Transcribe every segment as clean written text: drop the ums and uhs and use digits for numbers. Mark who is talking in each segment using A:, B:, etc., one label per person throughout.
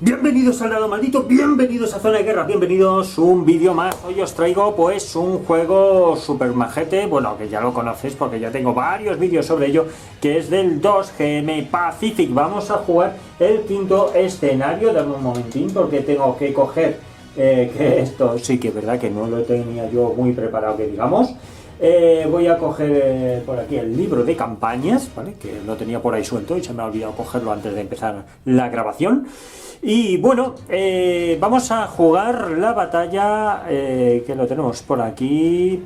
A: Bienvenidos al lado maldito, bienvenidos a Zona de Guerra, bienvenidos un vídeo más. Hoy os traigo pues un juego super majete, bueno, que ya lo conocéis porque ya tengo varios vídeos sobre ello, que es del 2GM Pacific. Vamos a jugar el quinto escenario. Dame un momentín porque tengo que coger, que esto sí que es verdad que no lo tenía yo muy preparado, que digamos. Voy a coger por aquí el libro de campañas, ¿vale? Que lo tenía por ahí suelto y se me ha olvidado cogerlo antes de empezar la grabación. Y bueno, vamos a jugar la batalla, que lo tenemos por aquí,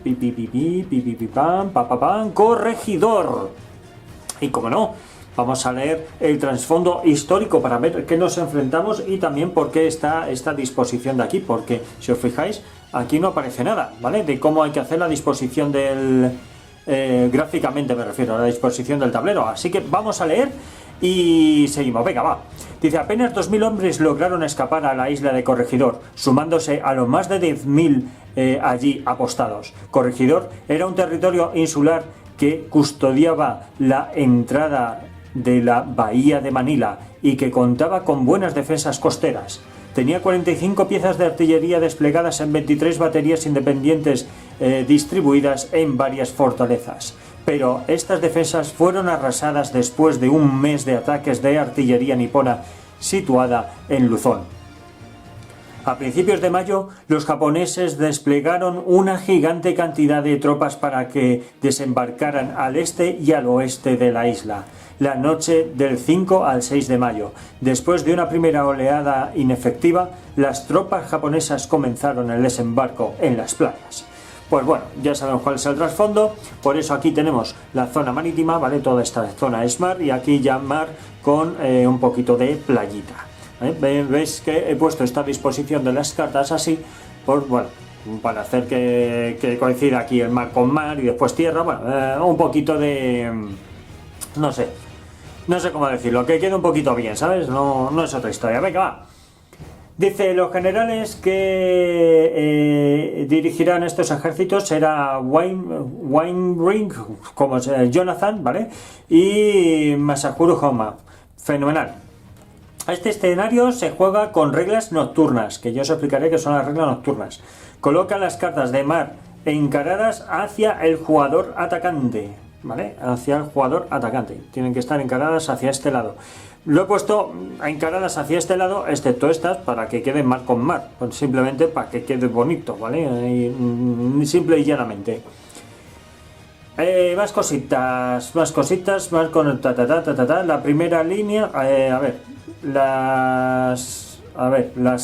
A: pam, corregidor. Y como no, vamos a leer el trasfondo histórico para ver qué nos enfrentamos y también por qué está esta disposición de aquí, porque si os fijáis, aquí no aparece nada, ¿vale? De cómo hay que hacer la disposición del... gráficamente me refiero a la disposición del tablero. Así que vamos a leer y seguimos, venga, va. Dice, apenas 2.000 hombres lograron escapar a la isla de Corregidor, sumándose a los más de 10.000 allí apostados. Corregidor era un territorio insular que custodiaba la entrada de la bahía de Manila y que contaba con buenas defensas costeras. Tenía 45 piezas de artillería desplegadas en 23 baterías independientes distribuidas en varias fortalezas. Pero estas defensas fueron arrasadas después de un mes de ataques de artillería nipona situada en Luzón. A principios de mayo, los japoneses desplegaron una gigante cantidad de tropas para que desembarcaran al este y al oeste de la isla, la noche del 5 al 6 de mayo. Después de una primera oleada inefectiva, las tropas japonesas comenzaron el desembarco en las playas. Pues bueno, ya sabemos cuál es el trasfondo, por eso aquí tenemos la zona marítima, ¿vale? Toda esta zona es mar y aquí ya mar con un poquito de playita. Veis que he puesto esta disposición de las cartas así, por, bueno, para hacer que coincida aquí el mar con mar y después tierra, bueno, un poquito de... no sé cómo decirlo, que quede un poquito bien, ¿sabes? No es otra historia, venga, va. Dice, los generales que dirigirán estos ejércitos será Wainwright, como Jonathan, ¿vale? Y Masahiro Homa. Fenomenal. Este escenario se juega con reglas nocturnas, que yo os explicaré qué son las reglas nocturnas. Coloca las cartas de mar encaradas hacia el jugador atacante, ¿vale? Hacia el jugador atacante. Tienen que estar encaradas hacia este lado. Lo he puesto encaradas hacia este lado, excepto estas, para que quede mar con mar. Pues simplemente para que quede bonito, ¿vale? Simple y llanamente. Más cositas, más con la primera línea, a ver, las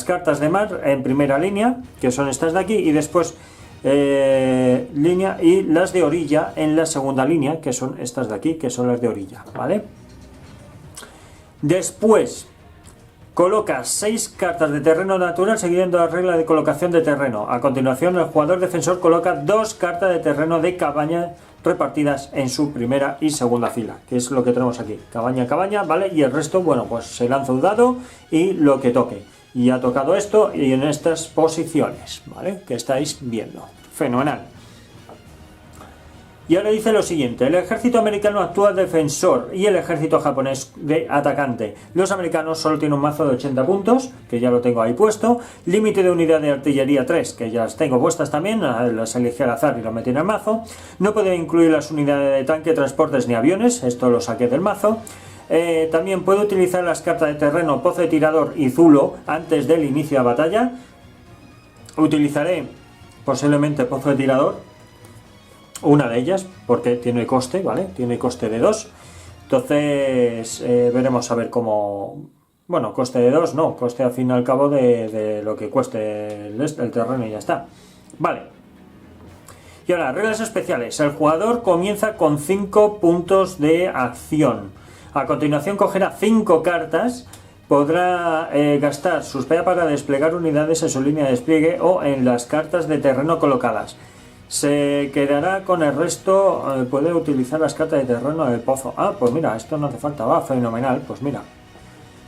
A: cartas de mar en primera línea, que son estas de aquí, y después línea, y las de orilla en la segunda línea, que son estas de aquí, que son las de orilla, ¿vale? Después coloca 6 cartas de terreno natural siguiendo la regla de colocación de terreno. A continuación, el jugador defensor coloca 2 cartas de terreno de cabaña repartidas en su primera y segunda fila, que es lo que tenemos aquí, cabaña, ¿vale? Y el resto, bueno, pues se lanza un dado y lo que toque. Y ha tocado esto y en estas posiciones, ¿vale? Que estáis viendo. Fenomenal. Y ahora dice lo siguiente, el ejército americano actúa defensor y el ejército japonés de atacante. Los americanos solo tienen un mazo de 80 puntos, que ya lo tengo ahí puesto, límite de unidad de artillería 3, que ya las tengo puestas también, las elegí al azar y lo metí en el mazo. No puede incluir las unidades de tanque, transportes ni aviones, esto lo saqué del mazo. También puede utilizar las cartas de terreno, pozo de tirador y zulo antes del inicio de la batalla. Utilizaré posiblemente pozo de tirador, una de ellas, porque tiene coste, ¿vale? Tiene coste de 2. Entonces, veremos a ver cómo... Bueno, coste de 2, no. Coste al fin y al cabo de lo que cueste el terreno y ya está. Vale. Y ahora, reglas especiales. El jugador comienza con 5 puntos de acción. A continuación cogerá 5 cartas. Podrá gastar sus PA para desplegar unidades en su línea de despliegue o en las cartas de terreno colocadas. Se quedará con el resto, puede utilizar las cartas de terreno del pozo. Ah, pues mira, esto no hace falta, va, fenomenal, pues mira.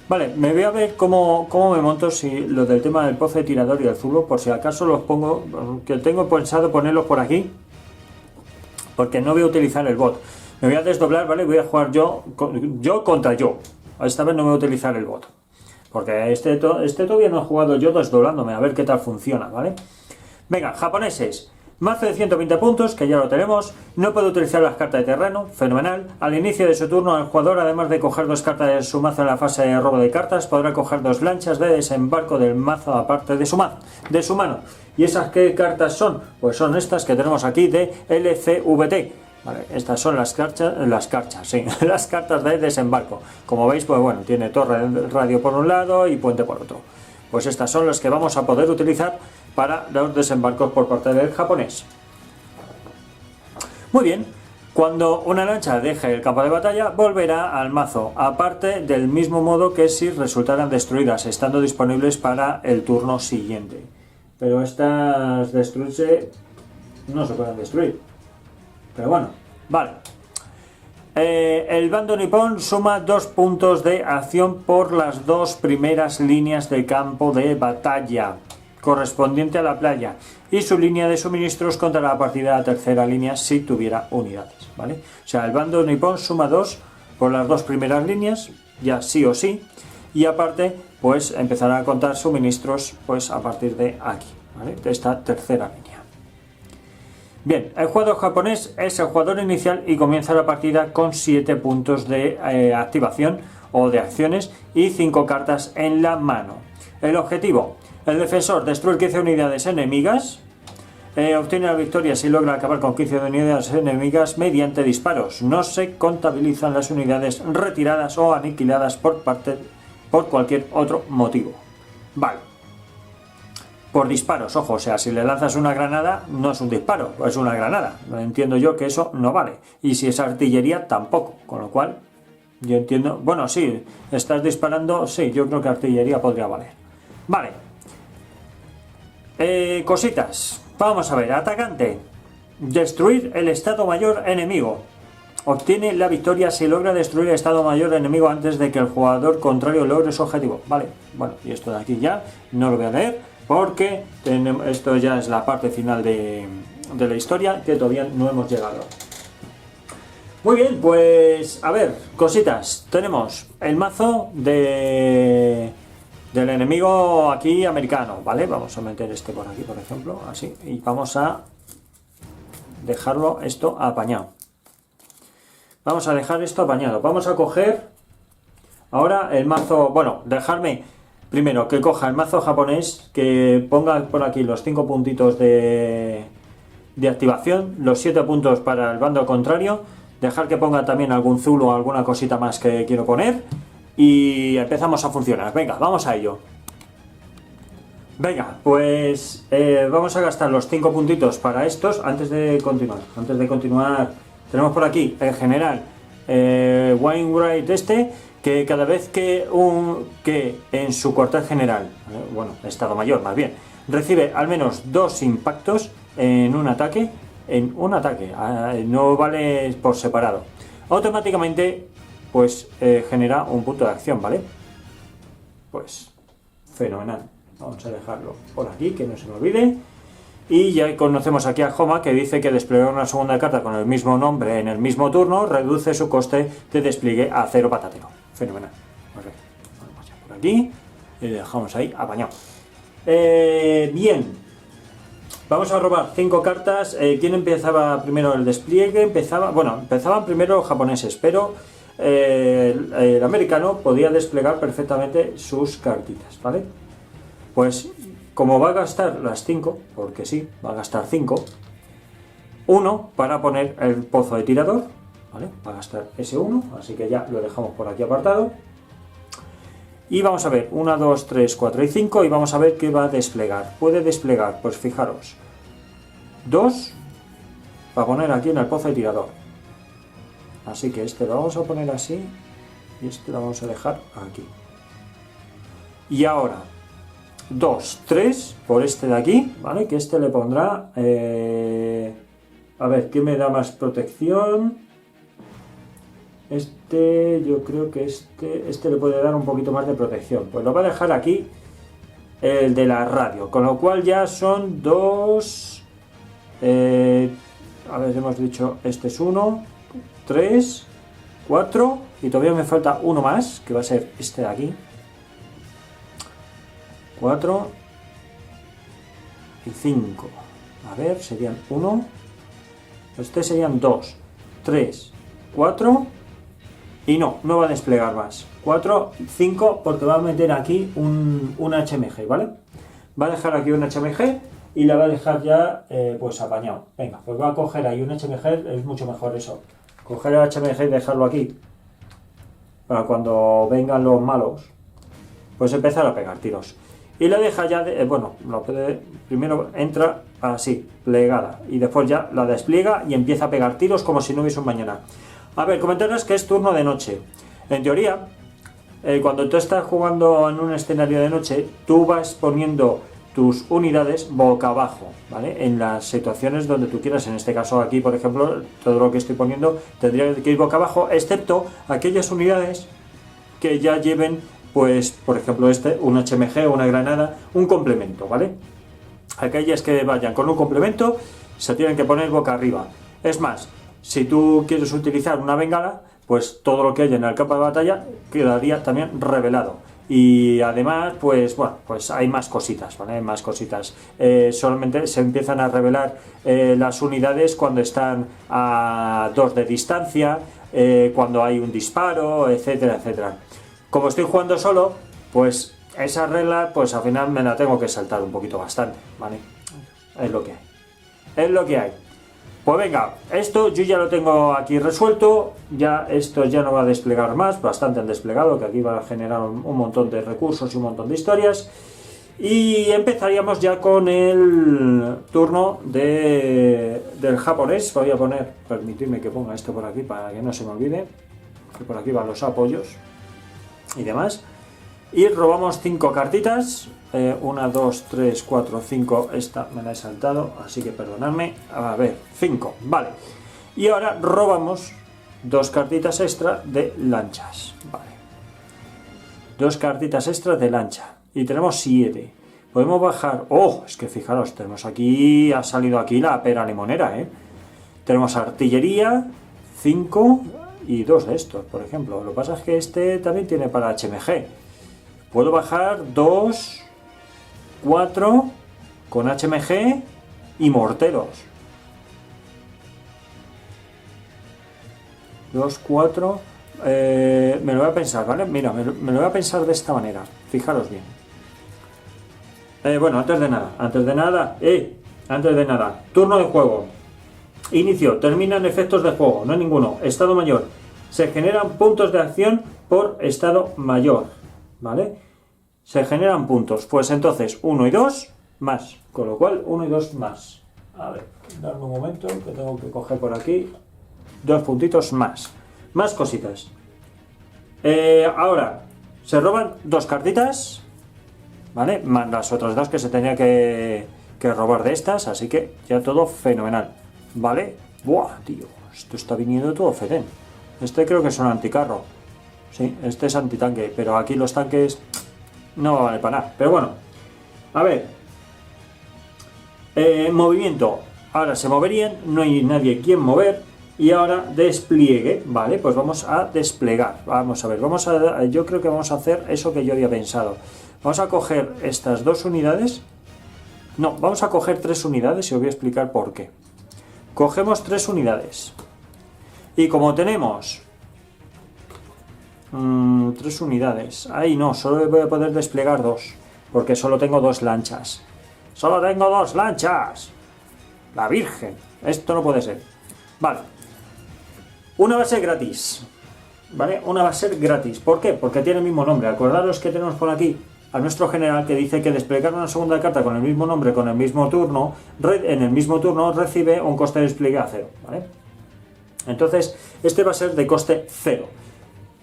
A: Vale, me voy a ver cómo me monto si lo del tema del pozo de tirador y el zulo, por si acaso los pongo, que tengo pensado ponerlos por aquí, porque no voy a utilizar el bot. Me voy a desdoblar, ¿vale? Voy a jugar yo contra yo. Esta vez no voy a utilizar el bot. porque este todavía no he jugado yo desdoblándome, a ver qué tal funciona, ¿vale? Venga, japoneses. Mazo de 120 puntos, que ya lo tenemos. No puede utilizar las cartas de terreno, fenomenal. Al inicio de su turno, el jugador, además de coger 2 cartas de su mazo en la fase de robo de cartas, podrá coger 2 lanchas de desembarco del mazo aparte de su mano. ¿Y esas qué cartas son? Pues son estas que tenemos aquí de LCVT. Vale, estas son las cartas, sí, las cartas de desembarco. Como veis, pues bueno, tiene torre de radio por un lado y puente por otro. Pues estas son las que vamos a poder utilizar para los desembarcos por parte del japonés. Muy bien, cuando una lancha deje el campo de batalla, volverá al mazo, aparte del mismo modo que si resultaran destruidas, estando disponibles para el turno siguiente. Pero estas destruirse no se pueden destruir. Pero bueno, vale. El bando nipón suma 2 puntos de acción por las 2 primeras líneas de campo de batalla correspondiente a la playa, y su línea de suministros contra la partida de la tercera línea si tuviera unidades, ¿vale? O sea, el bando nipón suma 2 por las 2 primeras líneas, ya sí o sí, y aparte pues empezará a contar suministros pues a partir de aquí, ¿vale? De esta tercera línea. Bien, el jugador japonés es el jugador inicial y comienza la partida con 7 puntos de activación o de acciones y 5 cartas en la mano. El objetivo: el defensor destruye 15 unidades enemigas, obtiene la victoria si logra acabar con 15 unidades enemigas mediante disparos. No se contabilizan las unidades retiradas o aniquiladas por cualquier otro motivo. Vale. Por disparos, ojo, o sea, si le lanzas una granada, no es un disparo, es una granada. Entiendo yo que eso no vale. Y si es artillería, tampoco. Con lo cual, yo entiendo... Bueno, sí, estás disparando, sí, yo creo que artillería podría valer. Vale. Cositas. Vamos a ver, atacante. Destruir el estado mayor enemigo. Obtiene la victoria si logra destruir el estado mayor enemigo antes de que el jugador contrario logre su objetivo. Vale, bueno, y esto de aquí ya no lo voy a leer porque esto ya es la parte final de la historia que todavía no hemos llegado. Muy bien, pues a ver, cositas. Tenemos el mazo del enemigo aquí americano, ¿vale? Vamos a meter este por aquí, por ejemplo, así, y vamos a dejarlo esto apañado. Vamos a dejar esto apañado. Vamos a coger ahora el mazo, bueno, dejarme primero que coja el mazo japonés, que ponga por aquí los 5 puntitos de activación, los 7 puntos para el bando contrario, dejar que ponga también algún zulo o alguna cosita más que quiero poner y empezamos a funcionar. Venga, vamos a ello. Venga, pues vamos a gastar los 5 puntitos para estos antes de continuar. Tenemos por aquí el general Wainwright que cada vez que en su cuartel general, bueno, estado mayor más bien, recibe al menos 2 impactos en un ataque, no vale por separado, automáticamente pues genera un punto de acción, ¿vale? Pues fenomenal. Vamos a dejarlo por aquí, que no se me olvide. Y ya conocemos aquí a Homa, que dice que desplegar una segunda carta con el mismo nombre en el mismo turno reduce su coste de despliegue a 0 patatero. Fenomenal. Perfecto. Vamos a por aquí y le dejamos ahí apañado. Bien. Vamos a robar 5 cartas. ¿Quién empezaba primero el despliegue? Empezaban primero los japoneses, pero el americano podía desplegar perfectamente sus cartitas, ¿vale? Pues como va a gastar las 5, porque sí, va a gastar 5, 1 para poner el pozo de tirador, ¿vale? Va a gastar ese 1, así que ya lo dejamos por aquí apartado. Y vamos a ver, 1, 2, 3, 4 y 5, y vamos a ver qué va a desplegar. Puede desplegar, pues fijaros, 2 para poner aquí en el pozo de tirador. Así que este lo vamos a poner así, y este lo vamos a dejar aquí. Y ahora 2, 3 por este de aquí, ¿vale? Que este le pondrá... a ver, ¿qué me da más protección? Yo creo que este le puede dar un poquito más de protección. Pues lo va a dejar aquí el de la radio, con lo cual ya son 2... a ver, hemos dicho, este es 1, 3, 4, y todavía me falta uno más, que va a ser este de aquí. 4 y 5. A ver, serían 1. Este serían 2, 3, 4. Y no va a desplegar más. 4, 5, porque va a meter aquí un HMG, ¿vale? Va a dejar aquí un HMG y la va a dejar ya pues apañado. Venga, pues va a coger ahí un HMG, es mucho mejor eso. Coger el HMG y dejarlo aquí. Para cuando vengan los malos, pues empezar a pegar tiros. Y la deja ya, primero entra así, plegada. Y después ya la despliega y empieza a pegar tiros como si no hubiese un mañana. A ver, comentaros que es turno de noche. En teoría, cuando tú estás jugando en un escenario de noche, tú vas poniendo tus unidades boca abajo, ¿vale? En las situaciones donde tú quieras. En este caso aquí, por ejemplo, todo lo que estoy poniendo tendría que ir boca abajo, excepto aquellas unidades que ya lleven, pues, por ejemplo, un HMG, una granada, un complemento, ¿vale? Aquellas que vayan con un complemento se tienen que poner boca arriba. Es más, si tú quieres utilizar una bengala, pues todo lo que haya en el campo de batalla quedaría también revelado. Y además, pues bueno, pues hay más cositas, ¿vale? Hay más cositas. Solamente se empiezan a revelar las unidades cuando están a 2 de distancia, cuando hay un disparo, etcétera, etcétera. Como estoy jugando solo, pues esa regla, pues al final me la tengo que saltar un poquito bastante, ¿vale? Es lo que hay. Es lo que hay. Pues venga, esto yo ya lo tengo aquí resuelto, ya esto ya no va a desplegar más, bastante han desplegado, que aquí va a generar un montón de recursos y un montón de historias. Y empezaríamos ya con el turno del japonés. Voy a poner, permitidme que ponga esto por aquí para que no se me olvide, que por aquí van los apoyos y demás. Y robamos 5 cartitas. 1, 2, 3, 4, 5. Esta me la he saltado, así que perdonadme. A ver, 5, vale. Y ahora robamos 2 cartitas extra de lanchas. Vale. 2 cartitas extra de lancha. Y tenemos 7. Podemos bajar. ¡Oh! Es que fijaros, tenemos aquí. Ha salido aquí la pera limonera, ¿eh? Tenemos artillería, 5 y 2 de estos, por ejemplo. Lo que pasa es que este también tiene para HMG. Puedo bajar 2, 4 con HMG y morteros. 2, 4. Me lo voy a pensar, ¿vale? Mira, me lo voy a pensar de esta manera. Fijaros bien. Bueno, antes de nada. Turno de juego. Inicio. Terminan efectos de juego. No hay ninguno. Estado mayor. Se generan puntos de acción por estado mayor. ¿Vale? Se generan puntos. Pues entonces 1 y 2 más. Con lo cual 1 y 2 más. A ver, dame un momento que tengo que coger por aquí. 2 puntitos más. Más cositas. Ahora, se roban 2 cartitas. ¿Vale? Más las otras 2 que se tenía que robar de estas. Así que ya todo fenomenal. ¿Vale? ¡Buah, tío! Esto está viniendo todo fetén. Este creo que es un anticarro. Sí, este es antitanque, pero aquí los tanques no vale para nada. Pero bueno, a ver. Movimiento. Ahora se moverían, no hay nadie quien mover. Y ahora despliegue, ¿vale? Pues vamos a desplegar. Vamos a ver, yo creo que vamos a hacer eso que yo había pensado. Vamos a coger estas 2 unidades. No, vamos a coger 3 unidades y os voy a explicar por qué. Cogemos 3 unidades. Y como tenemos 3 unidades. Ahí no, solo voy a poder desplegar 2. Porque solo tengo 2 lanchas. ¡Solo tengo 2 lanchas! ¡La Virgen! Esto no puede ser. Vale. Una va a ser gratis. ¿Vale? Una va a ser gratis. ¿Por qué? Porque tiene el mismo nombre. Acordaros que tenemos por aquí a nuestro general que dice que desplegar una segunda carta con el mismo nombre, con el mismo turno, en el mismo turno recibe un coste de despliegue a 0. ¿Vale? Entonces, este va a ser de coste 0.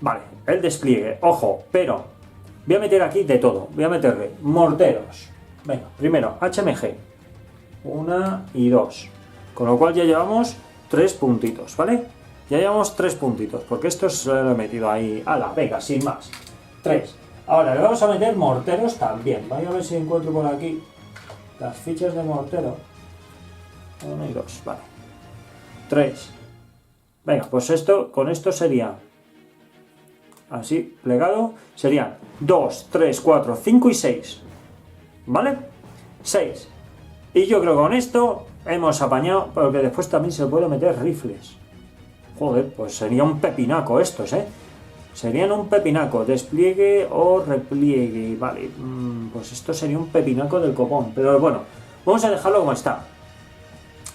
A: Vale, el despliegue, ojo, pero voy a meter aquí de todo. Voy a meterle morteros. Venga, primero, HMG. 1 y 2. Con lo cual ya llevamos 3 puntitos, ¿vale? Ya llevamos 3 puntitos, porque esto se lo he metido ahí. ¡Hala! Venga, sin más. 3. Ahora le vamos a meter morteros también. Voy a ver si encuentro por aquí las fichas de mortero. 1 y 2, vale. 3. Venga, pues con esto sería así, plegado, serían 2, 3, 4, 5 y 6. ¿vale? 6. Y yo creo que con esto hemos apañado, porque después también se puede meter rifles. Joder, pues sería un pepinaco estos, ¿eh? Serían un pepinaco, despliegue o repliegue, vale, pues esto sería un pepinaco del copón, pero bueno, vamos a dejarlo como está.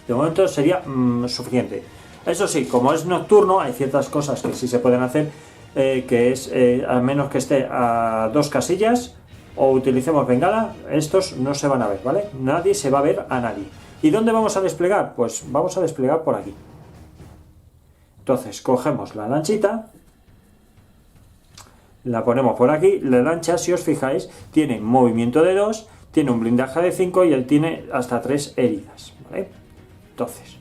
A: De momento sería suficiente. Eso sí, como es nocturno, hay ciertas cosas que sí se pueden hacer, que es, a menos que esté a 2 casillas, o utilicemos bengala, estos no se van a ver, ¿vale? Nadie se va a ver a nadie. ¿Y dónde vamos a desplegar? Pues vamos a desplegar por aquí. Entonces, cogemos la lanchita, la ponemos por aquí. La lancha, si os fijáis, tiene movimiento de 2, tiene un blindaje de 5 y él tiene hasta 3 heridas, ¿vale? Entonces,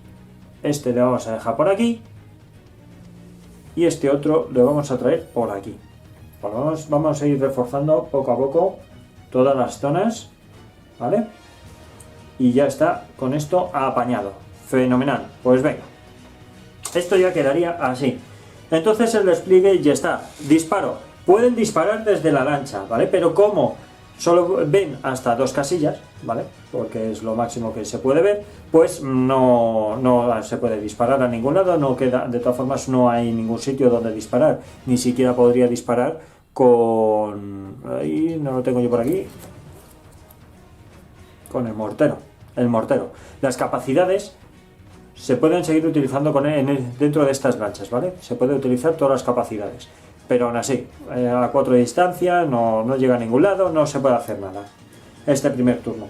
A: este le vamos a dejar por aquí y este otro le vamos a traer por aquí. Vamos a ir reforzando poco a poco todas las zonas, ¿vale? Y ya está, con esto apañado. Fenomenal, pues venga. Esto ya quedaría así. Entonces el despliegue ya está. Disparo. Pueden disparar desde la lancha, ¿vale? Pero como solo ven hasta 2 casillas, ¿vale? Porque es lo máximo que se puede ver, pues no se puede disparar a ningún lado, no queda, de todas formas no hay ningún sitio donde disparar, ni siquiera podría disparar con... ahí no lo tengo yo por aquí. Con el mortero. El mortero. Las capacidades se pueden seguir utilizando dentro de estas lanchas, ¿vale? Se puede utilizar todas las capacidades. Pero aún así, a 4 de distancia, no llega a ningún lado, no se puede hacer nada. Este primer turno.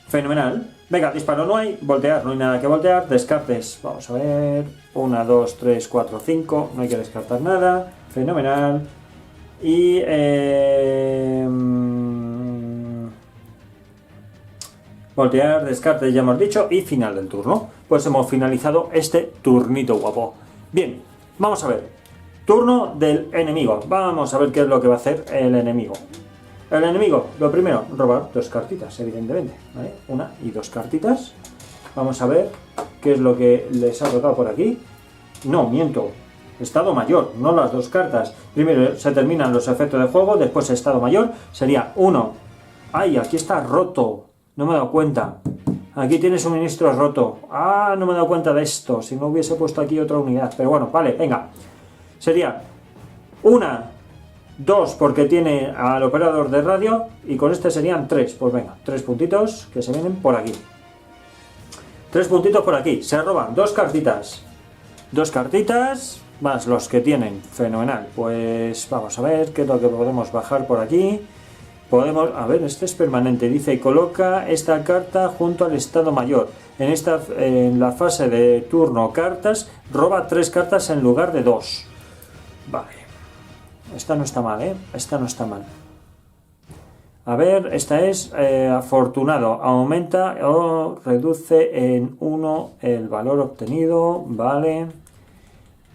A: Fenomenal. Venga, disparo no hay, voltear, no hay nada que voltear, descartes. Vamos a ver, 1, 2, 3, 4, 5, no hay que descartar nada. Fenomenal. Y... voltear, descarte, ya hemos dicho, y final del turno. Pues hemos finalizado este turnito guapo. Bien, vamos a ver. Turno del enemigo. Vamos a ver qué es lo que va a hacer el enemigo. El enemigo, lo primero, robar 2 cartitas, evidentemente, ¿vale? 1 y 2 cartitas. Vamos a ver qué es lo que les ha tocado por aquí. No, miento. Estado mayor, no las 2 cartas. Primero se terminan los efectos de juego, después estado mayor. Sería 1. ¡Ay, aquí está roto! No me he dado cuenta. Aquí tiene suministro roto. Ah, no me he dado cuenta de esto. Si no hubiese puesto aquí otra unidad. Pero bueno, vale, venga. Sería 1, 2 porque tiene al operador de radio. Y con este serían 3. Pues venga, 3 puntitos que se vienen por aquí. 3 puntitos por aquí. Se roban 2 cartitas. 2 cartitas más los que tienen. Fenomenal. Pues vamos a ver qué es lo que podemos bajar por aquí. Podemos, a ver, este es permanente, dice, coloca esta carta junto al estado mayor. En la fase de turno cartas, roba 3 cartas en lugar de 2. Vale. Esta no está mal, ¿eh? Esta no está mal. A ver, esta es afortunado. Aumenta o reduce en 1 el valor obtenido. Vale.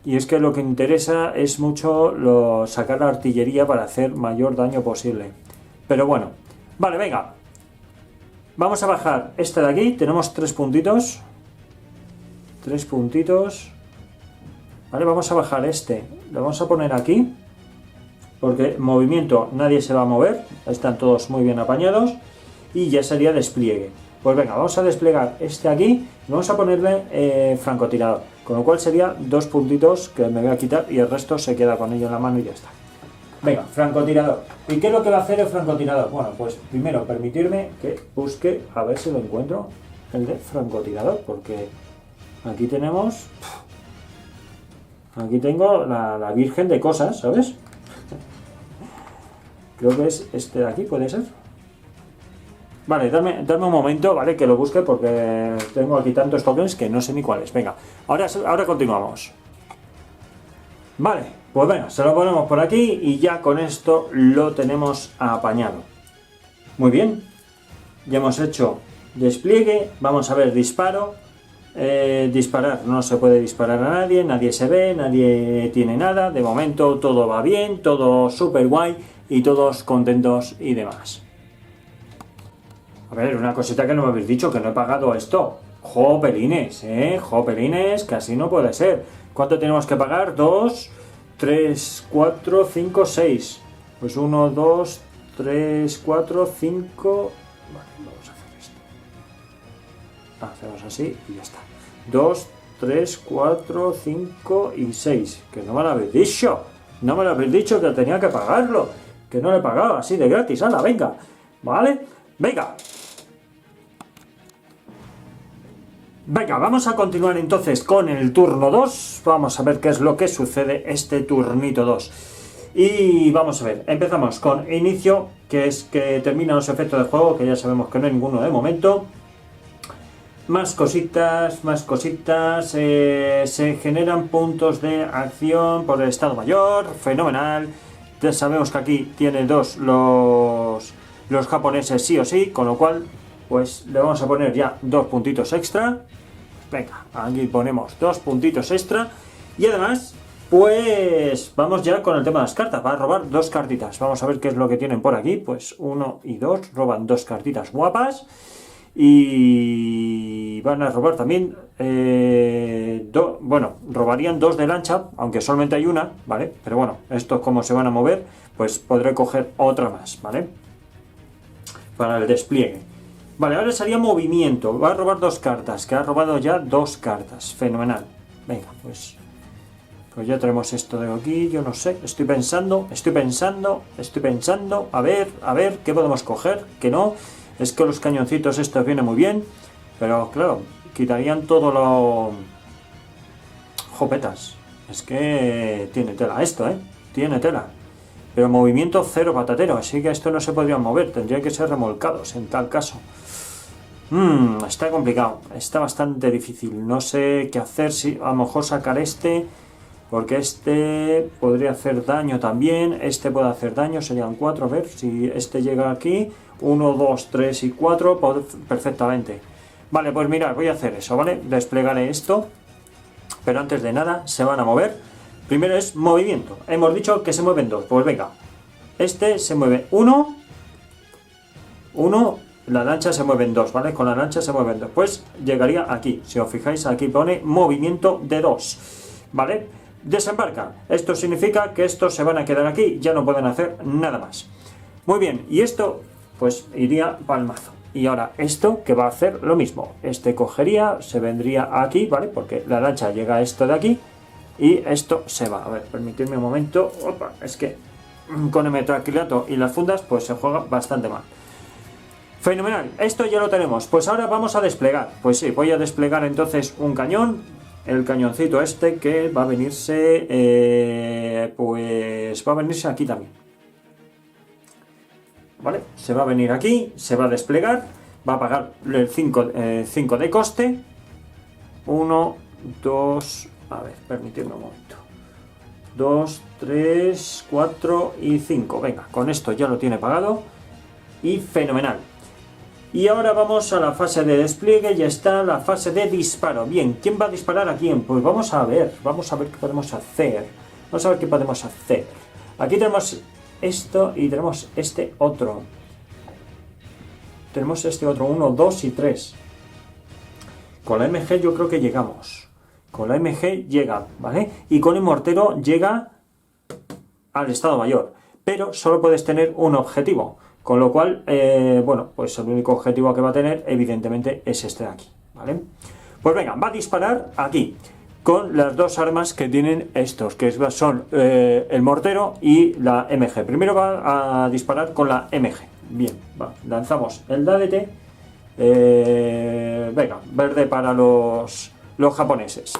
A: Y es que lo que interesa es mucho sacar la artillería para hacer mayor daño posible. Pero bueno, vale, venga. Vamos a bajar este de aquí. Tenemos 3 puntitos. 3 puntitos. Vale, vamos a bajar este. Lo vamos a poner aquí. Porque movimiento nadie se va a mover. Están todos muy bien apañados. Y ya sería despliegue. Pues venga, vamos a desplegar este aquí. Y vamos a ponerle francotirador. Con lo cual sería 2 puntitos que me voy a quitar. Y el resto se queda con ello en la mano y ya está. Venga, francotirador. ¿Y qué es lo que va a hacer el francotirador? Bueno, pues primero permitirme que busque, a ver si lo encuentro, el de francotirador, porque aquí tenemos... Aquí tengo la virgen de cosas, ¿sabes? Creo que es este de aquí, ¿puede ser? Vale, dame un momento, ¿vale? Que lo busque porque tengo aquí tantos tokens que no sé ni cuáles. Venga, ahora continuamos. Vale. Pues venga, se lo ponemos por aquí y ya con esto lo tenemos apañado. Muy bien, ya hemos hecho despliegue, vamos a ver disparo. Disparar, no se puede disparar a nadie, nadie se ve, nadie tiene nada. De momento todo va bien, todo súper guay y todos contentos y demás. A ver, una cosita que no me habéis dicho, que no he pagado esto. Jopelines, jopelines, que así no puede ser. ¿Cuánto tenemos que pagar? 2... 3, 4, 5, 6. Pues 1, 2, 3, 4, 5, Vale, vamos a hacer esto. Hacemos así y ya está. 2, 3, 4, 5 y 6. Que no me lo habéis dicho. No me lo habéis dicho que tenía que pagarlo. Que no le he pagado así de gratis. ¡Hala, venga! ¿Vale? ¡Venga! Venga, vamos a continuar entonces con el turno 2. Vamos a ver qué es lo que sucede este turnito 2. Y vamos a ver, empezamos con inicio, que es que terminan los efectos de juego, que ya sabemos que no hay ninguno de momento. Más cositas, se generan puntos de acción por el estado mayor, fenomenal. Ya sabemos que aquí tiene 2 los japoneses sí o sí, con lo cual pues le vamos a poner ya 2 puntitos extra. Venga, aquí ponemos 2 puntitos extra. Y además, pues vamos ya con el tema de las cartas. Va a robar 2 cartitas. Vamos a ver qué es lo que tienen por aquí. Pues 1 y 2, roban 2 cartitas guapas. Y van a robar también, bueno, robarían 2 de lancha, aunque solamente hay una, ¿vale? Pero bueno, estos como se van a mover, pues podré coger otra más, ¿vale? Para el despliegue. Vale, ahora sería movimiento. Va a robar 2 cartas, que ha robado ya 2 cartas. Fenomenal. Venga, pues ya tenemos esto de aquí. Yo no sé, estoy pensando. A ver, ¿qué podemos coger? Que no. Es que los cañoncitos estos vienen muy bien. Pero claro, quitarían todo lo... Jopetas. Es que tiene tela esto, ¿eh? Tiene tela. Pero movimiento 0 patatero, así que esto no se podría mover, tendría que ser remolcados en tal caso. Está complicado, está bastante difícil, no sé qué hacer, si a lo mejor sacar este, porque este podría hacer daño también, este puede hacer daño, serían 4, a ver, si este llega aquí, 1, 2, 3 y 4, perfectamente. Vale, pues mirad, voy a hacer eso, ¿vale? Desplegaré esto, pero antes de nada se van a mover. Primero es movimiento. Hemos dicho que se mueven 2. Pues venga. Este se mueve 1. La lancha se mueve en 2, ¿vale? Con la lancha se mueven 2. Pues llegaría aquí. Si os fijáis, aquí pone movimiento de 2. ¿Vale? Desembarca. Esto significa que estos se van a quedar aquí. Ya no pueden hacer nada más. Muy bien. Y esto, pues iría para el mazo. Y ahora esto, que va a hacer lo mismo. Este cogería, se vendría aquí, ¿vale? Porque la lancha llega a esto de aquí. Y esto se va. A ver, permitidme un momento. Opa, es que con el metacrilato y las fundas pues se juega bastante mal. Fenomenal, esto ya lo tenemos. Pues ahora vamos a desplegar. Pues sí, voy a desplegar entonces un cañón. El cañoncito este que va a venirse... pues va a venirse aquí también. ¿Vale? Se va a venir aquí, se va a desplegar. Va a pagar el 5 de coste. 1, 2... A ver, permitidme un momento. 2, 3, 4 y 5. Venga, con esto ya lo tiene pagado. Y fenomenal. Y ahora vamos a la fase de despliegue. Ya está la fase de disparo. Bien, ¿quién va a disparar a quién? Pues vamos a ver qué podemos hacer. Aquí tenemos esto y tenemos este otro. Tenemos este otro, 1, 2 y 3. Con la MG yo creo que llegamos. Con la MG llega, ¿vale? Y con el mortero llega al estado mayor. Pero solo puedes tener un objetivo. Con lo cual, bueno, pues el único objetivo que va a tener, evidentemente, es este de aquí, ¿vale? Pues venga, va a disparar aquí. Con las 2 armas que tienen estos, que son el mortero y la MG. Primero va a disparar con la MG. Bien, va, lanzamos el dadete. Venga, verde para los japoneses.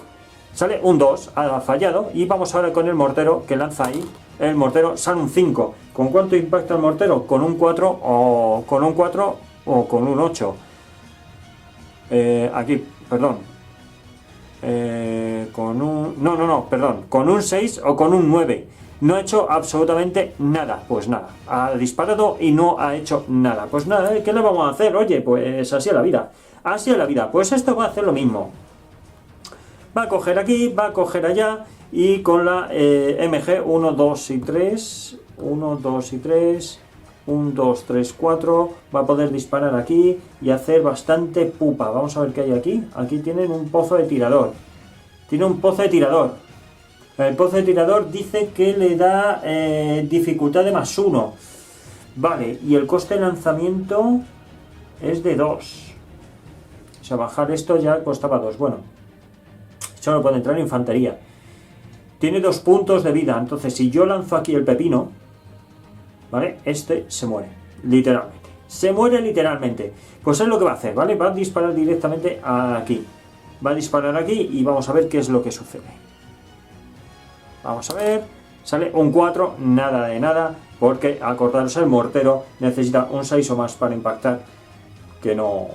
A: Sale un 2, ha fallado. Y vamos ahora con el mortero que lanza ahí. El mortero sale un 5. ¿Con cuánto impacta el mortero? ¿Con un 4 o con un 4 o con un 8? Aquí, perdón. Con un... No, perdón. ¿Con un 6 o con un 9? No ha hecho absolutamente nada. Pues nada, ha disparado y no ha hecho nada. Pues nada, ¿qué le vamos a hacer? Oye, pues así es la vida. Así es la vida. Pues esto va a hacer lo mismo. Va a coger aquí, va a coger allá. Y con la MG 1, 2 y 3. 1, 2 y 3. 1, 2, 3, 4. Va a poder disparar aquí y hacer bastante pupa. Vamos a ver qué hay aquí. Aquí tienen un pozo de tirador. Tiene un pozo de tirador. El pozo de tirador dice que le da dificultad de +1. Vale, y el coste de lanzamiento es de 2. O sea, bajar esto ya costaba 2. Bueno, solo puede entrar infantería. Tiene 2 puntos de vida, entonces si yo lanzo aquí el pepino, ¿vale? Este se muere, literalmente. Se muere literalmente. Pues es lo que va a hacer, ¿vale? Va a disparar directamente aquí. Va a disparar aquí y vamos a ver qué es lo que sucede. Vamos a ver. Sale un 4, nada de nada, porque acordaros, el mortero necesita un 6 o más para impactar. Que no.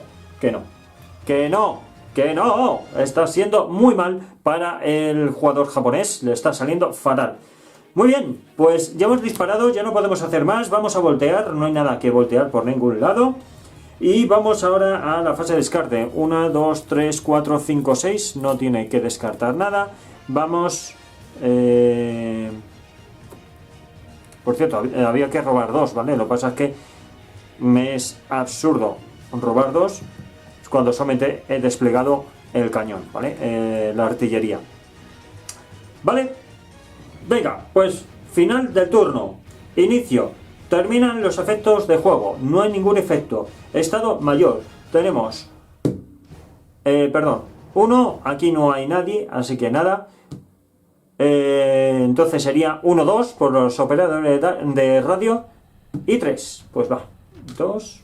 A: Está siendo muy mal para el jugador japonés. Le está saliendo fatal. Muy bien, pues ya hemos disparado, ya no podemos hacer más. Vamos a voltear, no hay nada que voltear por ningún lado. Y vamos ahora a la fase de descarte. 1, 2, 3, 4, 5, 6. No tiene que descartar nada. Vamos... Por cierto, había que robar 2, ¿vale? Lo que pasa es que me es absurdo robar 2 cuando solamente he desplegado el cañón, ¿vale? La artillería. ¿Vale? Venga, pues final del turno. Inicio. Terminan los efectos de juego. No hay ningún efecto. Estado mayor. Tenemos... perdón. 1. Aquí no hay nadie, así que nada. Entonces sería 1, 2 por los operadores de radio. Y 3. Pues va. 2.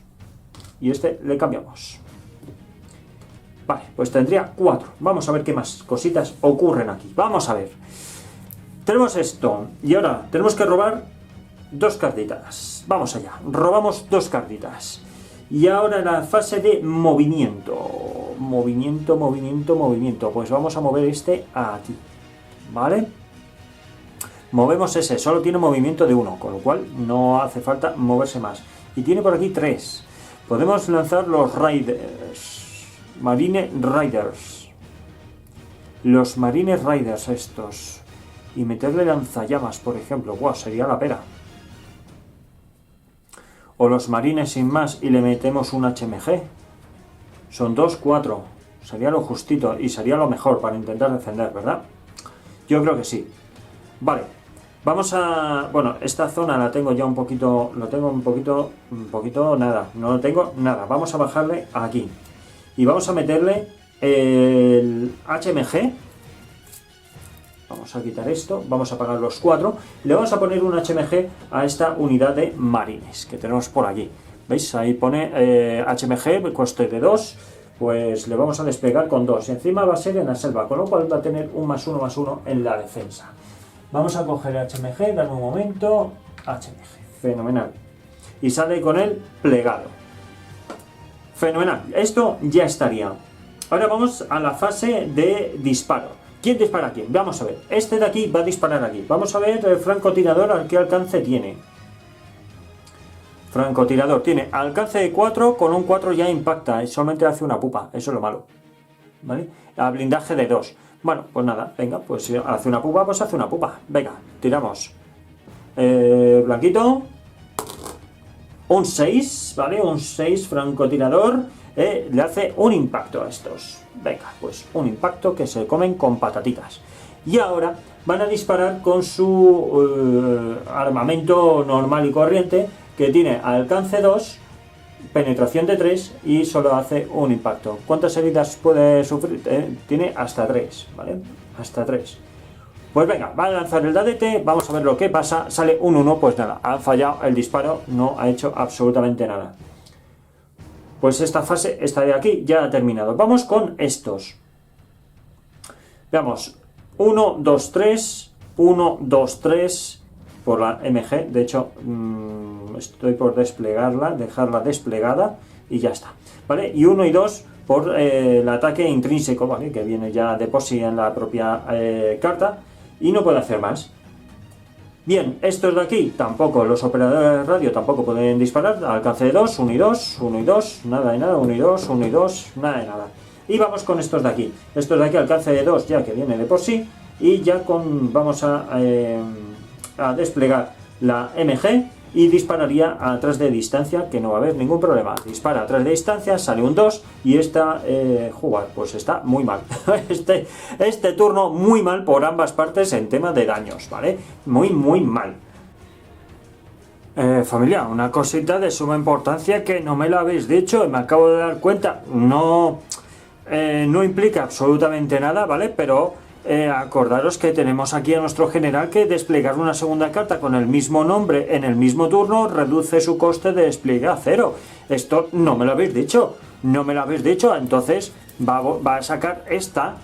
A: Y este le cambiamos. Vale, pues tendría 4. Vamos a ver qué más cositas ocurren aquí. Vamos a ver. Tenemos esto. Y ahora tenemos que robar 2 cartitas. Vamos allá. Robamos 2 cartitas. Y ahora la fase de movimiento. Movimiento. Pues vamos a mover este aquí. ¿Vale? Movemos ese. Solo tiene movimiento de 1. Con lo cual no hace falta moverse más. Y tiene por aquí 3. Podemos lanzar los Raiders. Marine Riders. Los Marine Riders estos. Y meterle lanzallamas, por ejemplo. ¡Wow! Sería la pera. O los marines sin más y le metemos un HMG. Son 2, 4. Sería lo justito y sería lo mejor para intentar defender, ¿verdad? Yo creo que sí. Vale. Vamos a... Bueno, esta zona la tengo ya un poquito... Lo tengo un poquito nada. No lo tengo nada. Vamos a bajarle aquí. Y vamos a meterle el HMG. Vamos a quitar esto. Vamos a apagar los 4. Le vamos a poner un HMG a esta unidad de marines que tenemos por aquí. ¿Veis? Ahí pone HMG, coste de 2. Pues le vamos a desplegar con 2. Y encima va a ser en la selva, con lo cual va a tener un +1/+1 en la defensa. Vamos a coger el HMG, dame un momento. HMG, fenomenal. Y sale con el plegado. Fenomenal, esto ya estaría. Ahora vamos a la fase de disparo. ¿Quién dispara a quién? Vamos a ver. Este de aquí va a disparar aquí. Vamos a ver el francotirador a qué alcance tiene. Francotirador tiene alcance de 4, con un 4 ya impacta, y solamente hace una pupa, eso es lo malo. ¿Vale? A blindaje de 2. Bueno, pues nada, venga, pues si hace una pupa, pues hace una pupa. Venga, tiramos. Blanquito. Un 6, ¿vale? Un 6 francotirador. Le hace un impacto a estos. Venga, pues un impacto que se comen con patatitas. Y ahora van a disparar con su armamento normal y corriente, que tiene alcance 2, penetración de 3 y solo hace un impacto. ¿Cuántas heridas puede sufrir? Tiene hasta 3, ¿vale? Hasta 3. Pues venga, va a lanzar el DADT, vamos a ver lo que pasa. Sale un 1, pues nada, ha fallado el disparo, no ha hecho absolutamente nada. Pues esta fase, esta de aquí, ya ha terminado. Vamos con estos. Veamos, 1, 2, 3, 1, 2, 3 por la MG. De hecho, estoy por desplegarla, dejarla desplegada y ya está. ¿Vale? Y 1 y 2 por el ataque intrínseco, ¿vale? Que viene ya de por sí en la propia carta y no puede hacer más. Bien, estos de aquí tampoco, los operadores de radio tampoco pueden disparar. Alcance de 2, 1 y 2, 1 y 2, nada de nada, 1 y 2, 1 y 2, nada de nada. Y vamos con estos de aquí. Estos de aquí alcance de 2 ya que viene de por sí. Y ya vamos a desplegar la MG y dispararía a 3 de distancia, que no va a haber ningún problema. Dispara a 3 de distancia, sale un 2 y esta jugar, pues está muy mal. este turno muy mal por ambas partes en tema de daños, ¿vale? Muy mal. Familia, una cosita de suma importancia que no me lo habéis dicho y me acabo de dar cuenta. No, no implica absolutamente nada, ¿vale? Pero acordaros que tenemos aquí a nuestro general que desplegar una segunda carta con el mismo nombre en el mismo turno reduce su coste de despliegue a 0. Esto no me lo habéis dicho, no me lo habéis dicho. Entonces va a sacar esta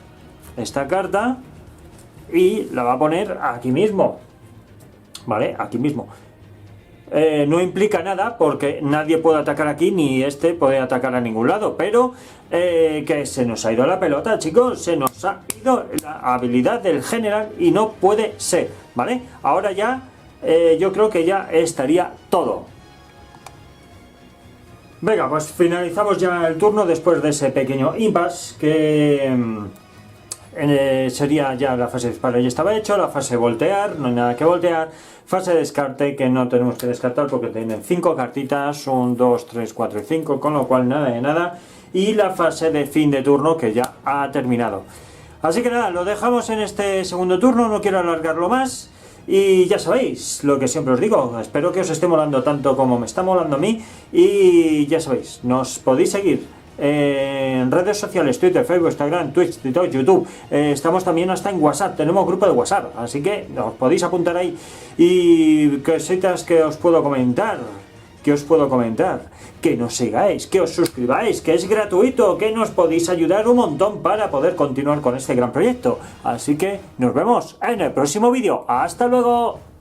A: carta y la va a poner aquí mismo, ¿vale? Aquí mismo. No implica nada porque nadie puede atacar aquí ni este puede atacar a ningún lado, pero que se nos ha ido la pelota, chicos, se nos ha ido la habilidad del general y no puede ser, ¿vale? Ahora ya yo creo que ya estaría todo. Venga, pues finalizamos ya el turno después de ese pequeño impasse que sería ya la fase de disparo, ya estaba hecho, la fase de voltear, no hay nada que voltear, fase de descarte que no tenemos que descartar porque tienen 5 cartitas, 1, 2, 3, 4 y 5, con lo cual nada de nada, y la fase de fin de turno que ya ha terminado. Así que nada, lo dejamos en este segundo turno, no quiero alargarlo más. Y ya sabéis, lo que siempre os digo, espero que os esté molando tanto como me está molando a mí. Y ya sabéis, nos podéis seguir en redes sociales, Twitter, Facebook, Instagram, Twitch, TikTok, YouTube. Estamos también hasta en WhatsApp, tenemos grupo de WhatsApp, así que os podéis apuntar ahí. Y cositas que os puedo comentar. Que nos sigáis, que os suscribáis, que es gratuito, que nos podéis ayudar un montón para poder continuar con este gran proyecto. Así que nos vemos en el próximo vídeo. ¡Hasta luego!